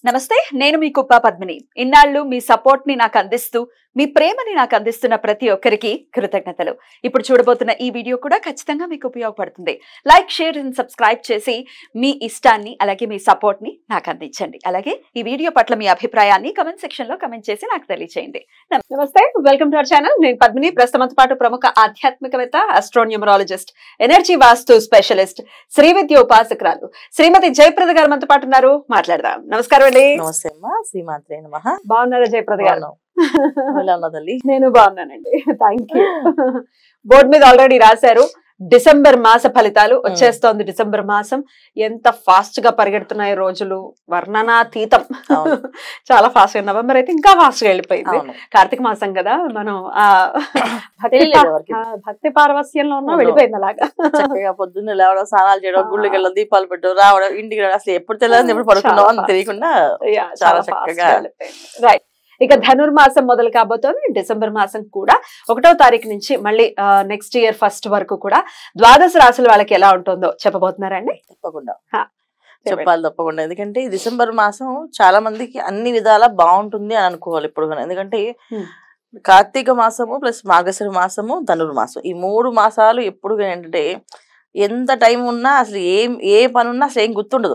నమస్తే, నేను మీ కుప్ప పద్మిని. ఇన్నాళ్ళు మీ సపోర్ట్ ని నాకు అందిస్తూ, మీ ప్రేమని నాకు అందిస్తున్న ప్రతి ఒక్కరికి కృతజ్ఞతలు. ఇప్పుడు చూడబోతున్న ఈ వీడియో కూడా ఖచ్చితంగా మీకు ఉపయోగపడుతుంది. లైక్, షేర్ అండ్ సబ్స్క్రైబ్ చేసి మీ ఇష్టాన్ని అలాగే మీ సపోర్ట్ ని నాకు అందించండి. అలాగే ఈ వీడియో పట్ల మీ అభిప్రాయాన్ని కమెంట్ సెక్షన్ లో కమెంట్ చేసి నాకు తెలియజేయండి. నమస్తే, వెల్కమ్ టు అవర్ ఛానల్. నేను పద్మిని. ప్రస్తుతంతో పాటు ప్రముఖ ఆధ్యాత్మికవేత్త, ఆస్ట్రోన్యూమరాలజిస్ట్, ఎనర్జీ వాస్తు స్పెషలిస్ట్, శ్రీ విద్య ఉపాసకురాలు శ్రీమతి జయప్రద గారు మనతో పాటు ఉన్నారు. మాట్లాడదాం. నమస్కారం అండి. నమస్తే అమ్మా. శ్రీమాత్రే నమః. బాగున్నారా జయప్రద గారు? ఎలా ఉన్నా తల్లి? నేను బాగున్నానండి. Thank you. బోర్డు మీద ఆల్రెడీ రాశారు డిసెంబర్ మాస ఫలితాలు వచ్చేస్తోంది. డిసెంబర్ మాసం ఎంత ఫాస్ట్ గా పరిగెడుతున్నాయి రోజులు, వర్ణనాతీతం. చాలా ఫాస్ట్ గా, నవంబర్ అయితే ఇంకా ఫాస్ట్ గా వెళ్ళిపోయింది. కార్తీక మాసం కదా, మనం ఆ భక్తి పారవస్యంలో ఉన్నా వెళ్ళిపోయింది. అలాగా చక్కగా పొద్దున్న లేవడం, స్నానాలు చేయడం, గుళ్ళకి వెళ్ళడం, దీపాలు పెట్టడం, రావడం, ఇంటికి రావడం, అసలు ఎప్పుడు తెలియదు ఎప్పుడు పడుకున్నాం అని తెలియకుండా చాలా చక్కగా. రైట్. ఇక ధనుర్మాసం మొదలు కాబోతోంది. డిసెంబర్ మాసం కూడా 1వ తారీఖు నుంచి మళ్ళీ నెక్స్ట్ ఇయర్ ఫస్ట్ వరకు కూడా ద్వాదశ రాశుల వాళ్ళకి ఎలా ఉంటుందో చెప్పబోతున్నారండి? తప్పకుండా చెప్పాలి, తప్పకుండా. ఎందుకంటే ఈ డిసెంబర్ మాసం చాలా మందికి అన్ని విధాలా బాగుంటుంది అని అనుకోవాలి ఇప్పుడు. ఎందుకంటే కార్తీక మాసము ప్లస్ మార్గశిర మాసము, ధనుర్మాసం, ఈ 3 మాసాలు ఎప్పుడు ఏంటంటే ఎంత టైం ఉన్నా అసలు ఏ పని ఉన్నా అసలు ఏం గుర్తుండదు.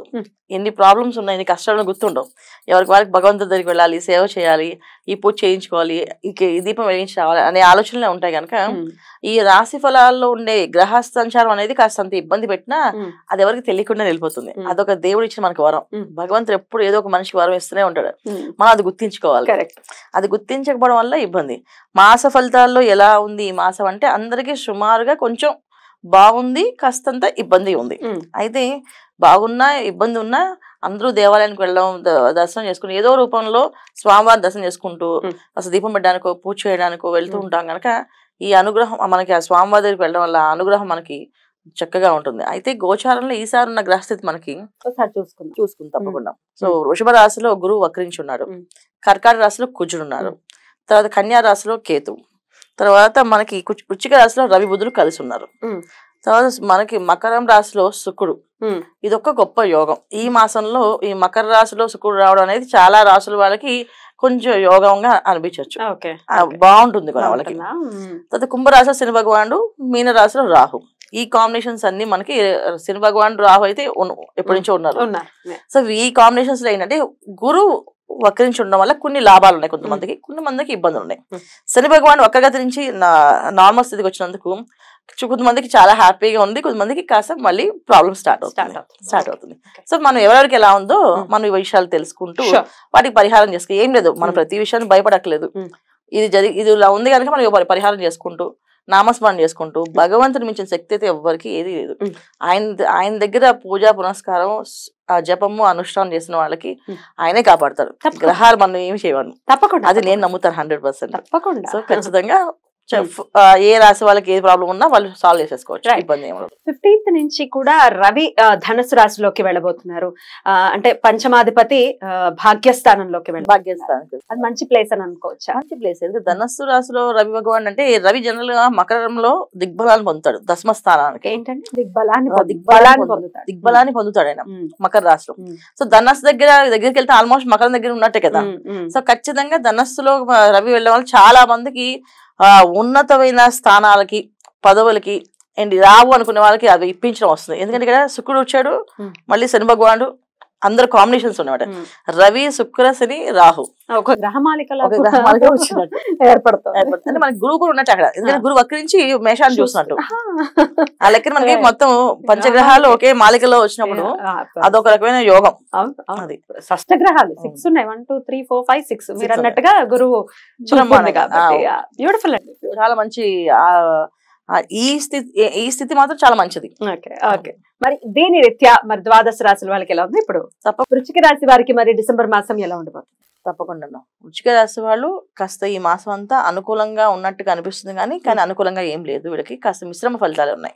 ఎన్ని ప్రాబ్లమ్స్ ఉన్నాయి, ఎన్ని కష్టాలు గుర్తుండవు. ఎవరికి వారికి భగవంతుడి దగ్గరికి వెళ్ళాలి, సేవ చేయాలి, ఈ పూజ చేయించుకోవాలి, ఈ దీపం వెలిగించి రావాలి అనే ఆలోచనలే ఉంటాయి. కనుక ఈ రాశి ఫలాల్లో ఉండే గ్రహ సంచారం అనేది కాస్తంత ఇబ్బంది పెట్టినా అది ఎవరికి తెలియకుండా వెళ్ళిపోతుంది. అదొక దేవుడు ఇచ్చిన మనకి వరం. భగవంతుడు ఎప్పుడు ఏదో ఒక మనిషికి వరం ఇస్తూనే ఉంటాడు. మనం అది గుర్తించుకోవాలి. అది గుర్తించకపోవడం వల్ల ఇబ్బంది. మాస ఫలితాల్లో ఎలా ఉంది ఈ మాసం అంటే అందరికీ సుమారుగా కొంచెం బాగుంది, కాస్తంత ఇబ్బంది ఉంది. అయితే బాగున్నా ఇబ్బంది ఉన్నా అందరూ దేవాలయానికి వెళ్ళడం, దర్శనం చేసుకుని ఏదో రూపంలో స్వామివారి దర్శనం చేసుకుంటూ అసలు దీపం పెట్టడానికో పూజ చేయడానికో వెళ్తూ ఉంటాం. కనుక ఈ అనుగ్రహం మనకి ఆ స్వామివారి దగ్గరికి వెళ్ళడం వల్ల అనుగ్రహం మనకి చక్కగా ఉంటుంది. అయితే గోచారంలో ఈసారి ఉన్న గ్రహస్థితి మనకి చూసుకుంది తప్పకుండా. సో వృషభ రాశిలో గురువు వక్రించి ఉన్నాడు, కర్కాటక రాశిలో కుజుడు ఉన్నారు, తర్వాత కన్యా రాశిలో కేతు, తర్వాత మనకి వృశ్చిక రాశిలో రవి బుధులు కలిసి ఉన్నారు, తర్వాత మనకి మకరం రాశిలో శుక్రుడు. ఇదొక గొప్ప యోగం. ఈ మాసంలో ఈ మకర రాశిలో శుక్రుడు రావడం అనేది చాలా రాశుల వాళ్ళకి కొంచెం యోగంగా అనిపించవచ్చు, బాగుంటుంది కూడా వాళ్ళకి. తర్వాత కుంభరాశిలో శని భగవానుడు, మీన రాశిలో రాహు. ఈ కాంబినేషన్స్ అన్ని మనకి శని భగవానుడు, రాహు అయితే ఎప్పటి నుంచో ఉన్నారు. సో ఈ కాంబినేషన్స్ లో ఏంటంటే గురువు వక్రించి ఉండడం వల్ల కొన్ని లాభాలు ఉన్నాయి కొంతమందికి, కొంతమందికి ఇబ్బందులు ఉన్నాయి. శని భగవాన్ వక్రగతి నుంచి నార్మల్ స్థితికి వచ్చినందుకు కొంతమందికి చాలా హ్యాపీగా ఉంది, కొంతమందికి కాస్త మళ్ళీ ప్రాబ్లమ్ స్టార్ట్ అవుతుంది. సో మనం ఎవరెవరికి ఎలా ఉందో మనం ఈ విషయాలు తెలుసుకుంటూ వాటికి పరిహారం చేసుకు ఏం లేదు, మనం ప్రతి విషయాన్ని భయపడట్లేదు. ఇది ఇలా ఉంది కనుక మనం పరిహారం చేసుకుంటూ నామస్మరణ చేసుకుంటూ భగవంతుని మించిన శక్తి అయితే ఎవ్వరికి ఏది లేదు. ఆయన దగ్గర పూజా పునస్కారం, జపము, అనుష్ఠానం చేసిన వాళ్ళకి ఆయనే కాపాడతారు. గ్రహాలు మనం ఏమి చేయవాలి, తప్పకుండా అది నేను నమ్ముతాను 100%. తప్పకుండా. సో ఖచ్చితంగా ఏ రాశి వాళ్ళకి ఏ ప్రాబ్లం ఉన్నా వాళ్ళు సాల్వ్ చేసేసుకోవచ్చు, ఇబ్బంది ఏమో. 15th నుంచి కూడా రవి ధనుసు రాశిలోకి వెళ్ళబోతున్నారు. అంటే పంచమాధిపతి భాగ్యస్థానంలోకి అది మంచి ప్లేస్ అని అనుకోవచ్చు. మంచి ప్లేస్. ధనస్సు రాశిలో రవి భగవాన్ అంటే రవి జనరల్ గా మకరంలో దిగ్బలాన్ని పొందుతాడు, దశమ స్థానానికి. ఏంటంటే దిగ్బలాన్ని పొందుతాడు ఆయన మకర రాశిలో. సో ధనస్సు దగ్గరికి వెళ్తే ఆల్మోస్ట్ మకరం దగ్గర ఉన్నట్టే కదా. సో ఖచ్చితంగా ధనస్సులో రవి వెళ్ళే వాళ్ళు చాలా మందికి ఉన్నతమైన స్థానాలకి, పదవులకి రావు అనుకునే వాళ్ళకి అవి ఇప్పించడం వస్తుంది. ఎందుకంటే ఇక్కడ శుక్రుడు వచ్చాడు, మళ్ళీ శని భగవానుడు, అందరు కాంబినేషన్స్ ఉన్నమాట. రవి, శుక్ర, శని, రాహు ఒక గ్రహమాలికలో ఏర్పడుతుంది. అంటే మనకి గురువు కూడా ఉన్నట్టు అక్కడ. ఎందుకంటే గురువు వక్రించి మేషాన్ని చూసినట్టు ఆ లెక్కన మనకి మొత్తం పంచగ్రహాలు ఒకే మాలికలో వచ్చినప్పుడు అదొక రకమైన యోగం. అది షష్టగ్రహాలు 6 ఉన్నాయి, 1 2 3 4 5 6 మీరు అన్నట్టుగా గురువు బ్యూటిఫుల్ అండి. చాలా మంచి ఈ స్థితి మాత్రం చాలా మంచిది. మరి దీని రీత్యా మరి ద్వాదశ రాశుల వాళ్ళకి ఎలా ఉంది ఇప్పుడు? వృశ్చిక రాశి వారికి మరి డిసెంబర్ మాసం ఎలా ఉండబోతుంది? తప్పకుండా వృశ్చిక రాశి వాళ్ళు కాస్త ఈ మాసం అంతా అనుకూలంగా ఉన్నట్టుగా అనిపిస్తుంది, కానీ అనుకూలంగా ఏం లేదు. వీళ్ళకి కాస్త మిశ్రమ ఫలితాలు ఉన్నాయి.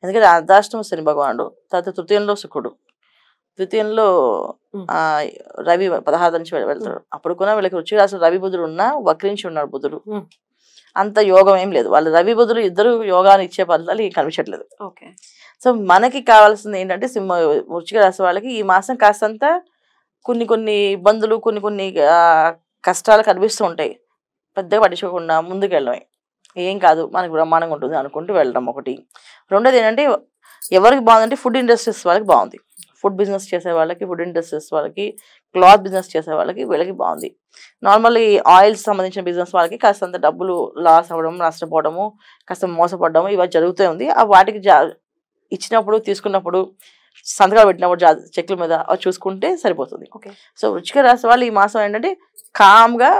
ఎందుకంటే అర్ధాష్టమ శని భగవానుడు, తర్వాత తృతీయంలో శుక్రుడు, ద్వితీయంలో రవి 16 నుంచి వెళ్తాడు. అప్పుడు కూడా వీళ్ళకి వృశ్చిక రాశి రవి బుధుడు ఉన్నా వక్రించి ఉన్నాడు బుధుడు. అంత యోగం ఏం లేదు. వాళ్ళు రవి బుధులు ఇద్దరు యోగాన్ని ఇచ్చే ఫలితాలు కనిపించట్లేదు. సో మనకి కావాల్సింది ఏంటంటే వృశ్చిక రాశి వాళ్ళకి ఈ మాసం కాస్తంత కొన్ని ఇబ్బందులు కొన్ని కష్టాలు కనిపిస్తూ ఉంటాయి, పెద్దగా పట్టించుకోకుండా ముందుకు వెళ్ళడమే, ఏం కాదు మనకు బ్రహ్మాండంగా ఉంటుంది అనుకుంటూ వెళ్ళడం ఒకటి. రెండోది ఏంటంటే ఎవరికి బాగుందంటే ఫుడ్ ఇండస్ట్రీస్ వాళ్ళకి బాగుంది, ఫుడ్ బిజినెస్ చేసే వాళ్ళకి, ఫుడ్ ఇండస్ట్రీస్ వాళ్ళకి, క్లాత్ బిజినెస్ చేసే వాళ్ళకి వీళ్ళకి బాగుంది. నార్మల్లీ ఆయిల్స్ సంబంధించిన బిజినెస్ వాళ్ళకి కాస్తంత డబ్బులు లాస్ అవ్వడం, నష్టపోవడము, కాస్త మోసపడము ఇవన్నీ జరుగుతూ ఉంది. వాటికి ఇచ్చినప్పుడు తీసుకున్నప్పుడు సంతకాలు పెట్టినప్పుడు చెక్ల మీద అవి చూసుకుంటే సరిపోతుంది. సో వృశ్చిక రాశి వాళ్ళు ఈ మాసం ఏంటంటే కామ్గా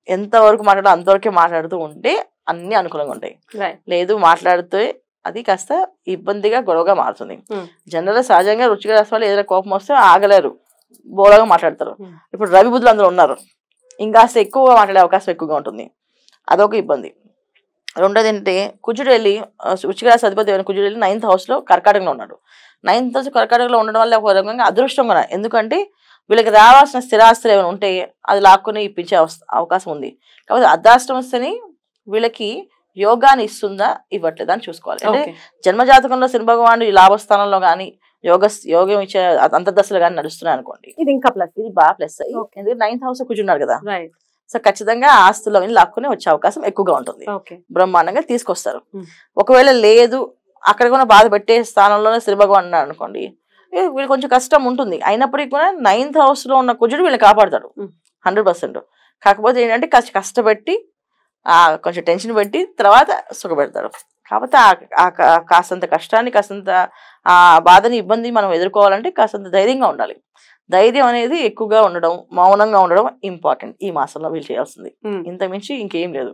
ఎంతవరకు మాట్లాడో అంతవరకే మాట్లాడుతూ ఉంటే అన్ని అనుకూలంగా ఉంటాయి. లేదు మాట్లాడితే అది కాస్త ఇబ్బందిగా గొడవగా మారుతుంది. జనరల్గా సహజంగా వృశ్చిక రాశి వాళ్ళు ఏదైనా కోపం వస్తే ఆగలేరు, బోలగా మాట్లాడతారు. ఇప్పుడు రవి బుద్ధులు అందరూ ఉన్నారు, ఇంకాస్త ఎక్కువగా మాట్లాడే అవకాశం ఎక్కువగా ఉంటుంది, అదొక ఇబ్బంది. రెండోది ఏంటంటే కుజుడు వెళ్ళి వృశ్చిక రాశి అధిపతి కుజుడు వెళ్ళి 9th హౌస్లో కర్కాటకంలో ఉన్నాడు. 9th హౌస్ కర్కాటకంలో ఉండడం వల్ల ఒక రకంగా అదృష్టంగా, ఎందుకంటే వీళ్ళకి రావాల్సిన స్థిరాస్తులు ఏమైనా ఉంటే అది లాక్కుని ఇప్పించే అవకాశం ఉంది. కాబట్టి అర్ధాష్టం వస్తేనే వీళ్ళకి యోగాన్ని ఇస్తుందా ఇవ్వట్లేదా అని చూసుకోవాలి. అంటే జన్మజాతకంలో శని భగవానుడు ఈ లాభస్థానంలో కానీ యోగం ఇచ్చే అంతర్దశలు కానీ నడుస్తున్నాయి అనుకోండి, ఇది ఇంకా ప్లస్, ఇది బాగా ప్లస్. ఎందుకంటే 9th హౌస్ కూర్చున్నాడు కదా, సో ఖచ్చితంగా ఆస్తులు అవి లాక్కునే వచ్చే అవకాశం ఎక్కువగా ఉంటుంది, బ్రహ్మాండంగా తీసుకొస్తారు. ఒకవేళ లేదు అక్కడ కూడా బాధ పెట్టే స్థానంలోనే శని భగవాన్ ఉన్నాడు అనుకోండి, వీళ్ళు కొంచెం కష్టం ఉంటుంది. అయినప్పటికీ కూడా 9th హౌస్లో ఉన్న కుజుడు వీళ్ళని కాపాడుతాడు 100%. కాకపోతే ఏంటంటే కష్టపెట్టి కొంచెం టెన్షన్ పెట్టి తర్వాత సుఖపెడతాడు. కాకపోతే కాస్తంత కష్టాన్ని, కాస్తంత ఆ బాధని, ఇబ్బంది మనం ఎదుర్కోవాలంటే కాస్తంత ధైర్యంగా ఉండాలి. ధైర్యం అనేది ఎక్కువగా ఉండడం, మౌనంగా ఉండడం ఇంపార్టెంట్ ఈ మాసంలో వీళ్ళు చేయాల్సింది, ఇంతమించి ఇంకేం లేదు.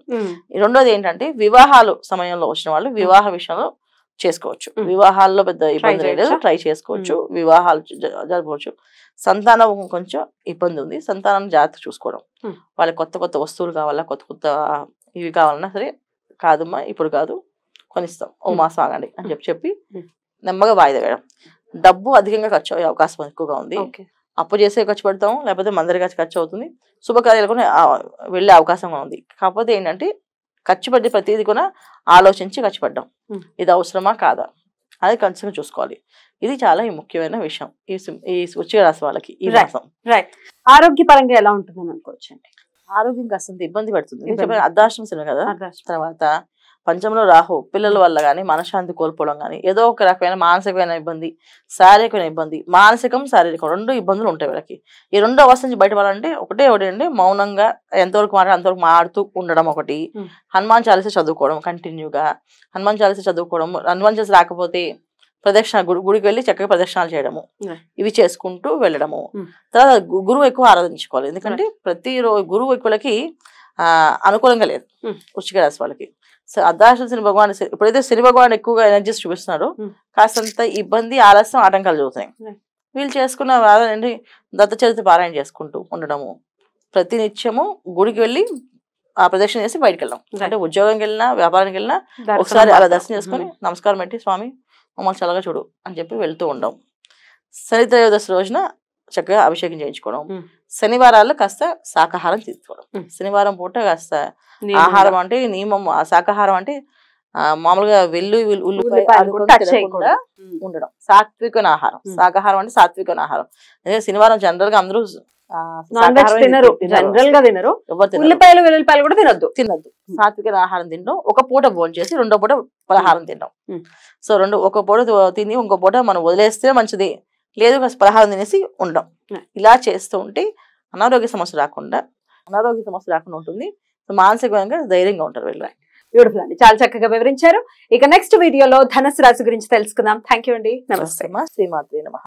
రెండోది ఏంటంటే వివాహాలు సమయంలో వచ్చిన వాళ్ళు వివాహ విషయంలో చేసుకోవచ్చు, వివాహాల్లో పెద్ద ఇబ్బంది లేదు, ట్రై చేసుకోవచ్చు, వివాహాలు జరపవచ్చు. సంతానం కొంచెం ఇబ్బంది ఉంది, సంతానం జాగ్రత్త చూసుకోవడం. వాళ్ళకి కొత్త వస్తువులు కావాలా, కొత్త ఇవి కావాలన్నా సరే, కాదమ్మా ఇప్పుడు కాదు కొనిస్తాం, ఓ మాసం ఆగండి అని చెప్పి నెమ్మగా వాయిదా వేయడం. డబ్బు అధికంగా ఖర్చు అయ్యే అవకాశం ఎక్కువగా ఉంది, అప్పు చేసే ఖర్చు పెడతాం, లేకపోతే మందరిగా ఖర్చు అవుతుంది, శుభకార్యాలు కూడా వెళ్ళే అవకాశం ఉంది. కాకపోతే ఏంటంటే ఖర్చు పెట్టి ప్రతిదీ కూడా ఆలోచించి ఖర్చు పెట్టడం, ఇది అవసరమా కాదా అది ఖచ్చితంగా చూసుకోవాలి. ఇది చాలా ముఖ్యమైన విషయం ఈ వృశ్చిక రాశి వాళ్ళకి ఈ మాసం. ఆరోగ్యపరంగా ఎలా ఉంటుందని అనుకోవచ్చు అండి? ఆరోగ్యం కాస్తంత ఇబ్బంది పెడుతుంది, అర్ధాష్టం శని కదా, తర్వాత పంచంలో రాహు, పిల్లల వల్ల కానీ మనశ్శాంతి కోల్పోవడం కానీ, ఏదో ఒక రకమైన మానసికమైన ఇబ్బంది, శారీరకమైన ఇబ్బంది, మానసికం శారీరకం 2 ఇబ్బందులు ఉంటాయి వీళ్ళకి. ఈ 2 అవస్థ నుంచి బయటపడాలంటే ఒకటే అంటే మౌనంగా ఎంతవరకు అంతవరకు మాడుతూ ఉండడం ఒకటి, హనుమాన్ చాలీసా చదువుకోవడం కంటిన్యూగా, హనుమాన్ చాలీసా చదువుకోవడం, హనుమాన్ చాలీసా రాకపోతే ప్రదక్షిణ గుడికి వెళ్ళి చక్కగా ప్రదక్షిణాలు చేయడము, ఇవి చేసుకుంటూ వెళ్ళడము. తర్వాత గురువు ఎక్కువ ఆరాధించుకోవాలి, ఎందుకంటే ప్రతిరోజు గురువు ఎక్కువలకి అనుకూలంగా లేదు వృశ్చిక రాశి వాళ్ళకి. సో అర్ధాష్టం శని భగవాన్, ఇప్పుడైతే శని భగవాన్ ఎక్కువగా ఎనర్జీస్ చూపిస్తున్నాడు, కాస్తంత ఇబ్బంది, ఆలస్యం, ఆటంకాలు చూస్తున్నాయి. వీళ్ళు చేసుకున్న ఏంటి దత్త చరిత్ర పారాయణ చేసుకుంటూ ఉండడము, ప్రతి నిత్యము గుడికి వెళ్ళి ప్రదక్షిణ చేసి బయటకు వెళ్ళాం. అంటే ఉద్యోగంకి వెళ్ళినా వ్యాపారానికి వెళ్ళినా ఒకసారి అలా దర్శనం చేసుకుని నమస్కారం పెట్టి స్వామి మమ్మల్ని చల్లగా చూడు అని చెప్పి వెళ్తూ ఉండం. శని త్రయోదశి రోజున చక్కగా అభిషేకం చేయించుకోవడం, శనివారాల్లో కాస్త శాకాహారం తీసుకోవడం, శనివారం పూట కాస్త ఆహారం అంటే నియమం, శాకాహారం అంటే మామూలుగా ఉల్లిపాయ ఉండడం, సాత్వికమైన ఆహారం. శాకాహారం అంటే సాత్వికమైన ఆహారం. శనివారం జనరల్ గా అందరూ ఉల్లిపాయలు వెల్లుల్లిపాయలు కూడా తినద్దు, సాత్వికమైన ఆహారం తినడం, ఒక పూట భోజనం చేసి 2వ పూట పలహారం తినడం. సో ఒక పూట తిని ఇంకో పూట మనం వదిలేస్తే మంచిది, లేదు పలహారం తినేసి ఉండడం. ఇలా చేస్తూ ఉంటే అనారోగ్య సమస్య రాకుండా ఉంటుంది, మానసికంగా ధైర్యంగా ఉంటారు వీళ్ళు. బ్యూటిఫుల్ అండి, చాలా చక్కగా వివరించారు. ఇక నెక్స్ట్ వీడియోలో ధనుసు రాశి గురించి తెలుసుకుందాం. థ్యాంక్ యూ అండి, నమస్తే. శ్రీమాత్రే నమః.